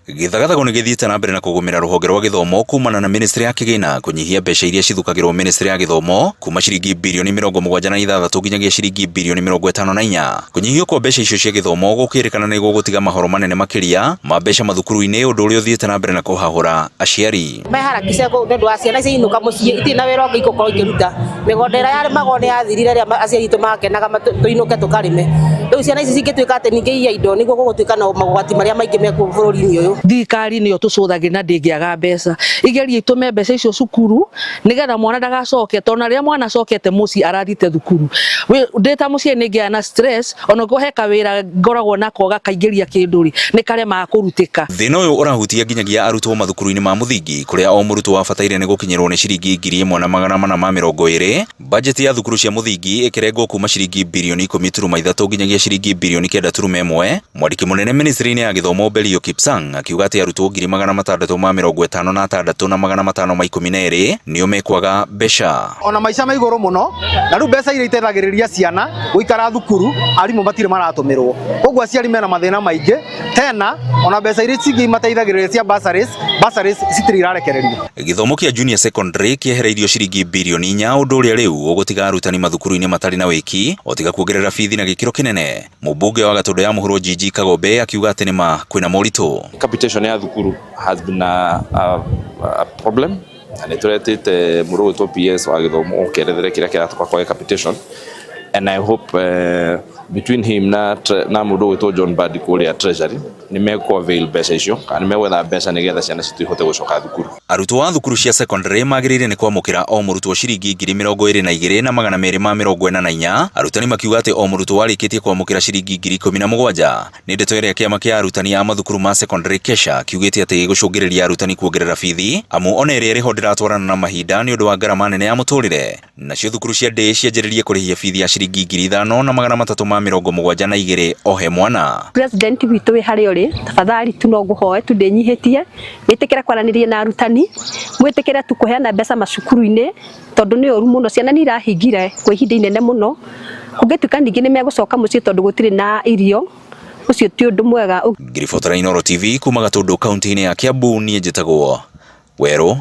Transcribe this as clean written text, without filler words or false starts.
Githagathago nĩ gĩthiĩte na mbere na kũgũmĩra rũhonge rwa gĩthomo kumana na ministry ya kĩgĩna kũnyihia mbeca iria cithukagĩrwo ministry ya gĩthomo kuma ciringi birioni 76 nginyagia ciringi birioni 54. Kũnyihio kwa mbeca icio cia gĩthomo gũkĩrĩkana nĩ gũgũtiga mahoro manene makĩria ma mbeca mathukuru-inĩ, ũndũ ũrĩa ũthiĩte na mbere na kũhahũra aciari. Meharakisha nĩũndũ wa ciana ciinũka mũciĩ itirĩ na wĩra ũngĩ igũkorwo ikĩruta. Mĩgũnda ĩrĩa yarĩmagwo nĩ yathirire rĩrĩa aciari aitũ makenaga tũinũke tũkarĩme. Rĩu ciana ici cingĩtuĩka atĩ ningĩ iya indo nĩguo gũgũtuĩka na magwati marĩa maingĩ mekwo bũrũri-inĩ ũyũ. Thirikari nĩyo tũcũthagĩra na ndĩngĩaga mbeca, igerie itume mbeca icio cukuru nĩgetha mwana ndagacoke, tondũ rĩrĩa mwana acokete mũciĩ arathite thukuru ndĩta mũciĩ nĩngĩa na stress, ona kũheka wĩra ngoragwo nako gakaingĩria kĩndũ nĩ karema kũrutĩka. Thĩna ũyũ ũrahutia nginyagia arutwo mathukuru-inĩ ma mũthingi, kũrĩa o mũrutwo wabataire nĩ gũkinyĩrwo nĩ ciringi 1420. Bajeti ya thukuru cia mũthingi ĩkĩrengwo kuma ciringi birioni 10.3 nginyagia ciringi birioni 9.1. Mwandĩki mũnene ministry-inĩ ya gĩthomo Belio Kipsang akiuga atĩ arutwo 656 na 512 nĩo mekwaga mbeca. Ona maica ma igũrũ mũno, na rĩu mbeca iria iteithagĩrĩria ciana gũikara thukuru arimũ matirĩ maratũmĩrwo. Koguo aciari mena mathĩna maingĩ, tena ona mbeca iria cingĩ mateithagĩrĩria cia bursaries citirĩ irarekererio. Gĩthomo kĩa junior secondary kĩehereirio ciringi birioni 4, ũndũ ũrĩa rĩu ũgũtiga arutani mathukuru-inĩ matarĩ na wĩki, otiga kuongerera bithi na gĩkĩro kĩnene. Mũmbunge wa Gatũndũ ya mũhuro Gigi Kagombe akiuga atĩ nĩma kwĩna moritũ. Capitation ya thukuru has been a problem, na nĩtũretĩte mũrũ witũ PS wa gĩthomo ũkerethere kĩrĩa kĩratoka kwa capitation, and I hope between him na mũndũ witũ John Badi kũrĩa treasury nĩmekwa avail mbeca icio, kana nĩmegwetha mbeca nĩgetha ciana citũ ihote gũcoka thukuru. Arutwo a thukuru cia secondary magĩrĩire nĩ kwamũkĩra o mũrutwo ciringi 22,244. Arutani makiuga atĩ o mũrutwo warĩkĩtie kwamũkĩra ciringi 17,000. Nĩ ndeto ĩrĩa kĩama kĩa arutani a mathukuru ma secondary Kesha kiugĩte atĩ gũcũngĩrĩria arutani kuongerera bithi, amu ona ĩrĩa ĩrĩho ndĩratwarana na mahinda nĩ ũndũ wa ngarama nene ya mũtũrĩre. Nacio thukuru cia day cianjĩrĩrie kũrĩhia bithi ya ciringi 5,372 o he mwana. President witũ wĩ harĩa ũrĩ, tafadhali tu no ngũhoe tu ndĩnyihĩtie, wĩtĩkĩre kwaranĩria na arutani, mwĩtĩkĩre tu kũheana mbeca macukuru-inĩ, tondũ nĩ ũru mũno ciana nĩ irahingire kwa ihinda inene mũno. Kũngĩtuĩka ningĩ nĩ megũcoka mũciĩ tondũ gũtirĩ na irio, ũcio ti ũndũ mwega. Ngiriboto ra Inooro TV kuma Gatũndũ kaunti-inĩ ya Kiambu, niĩ njĩtagwo Werũ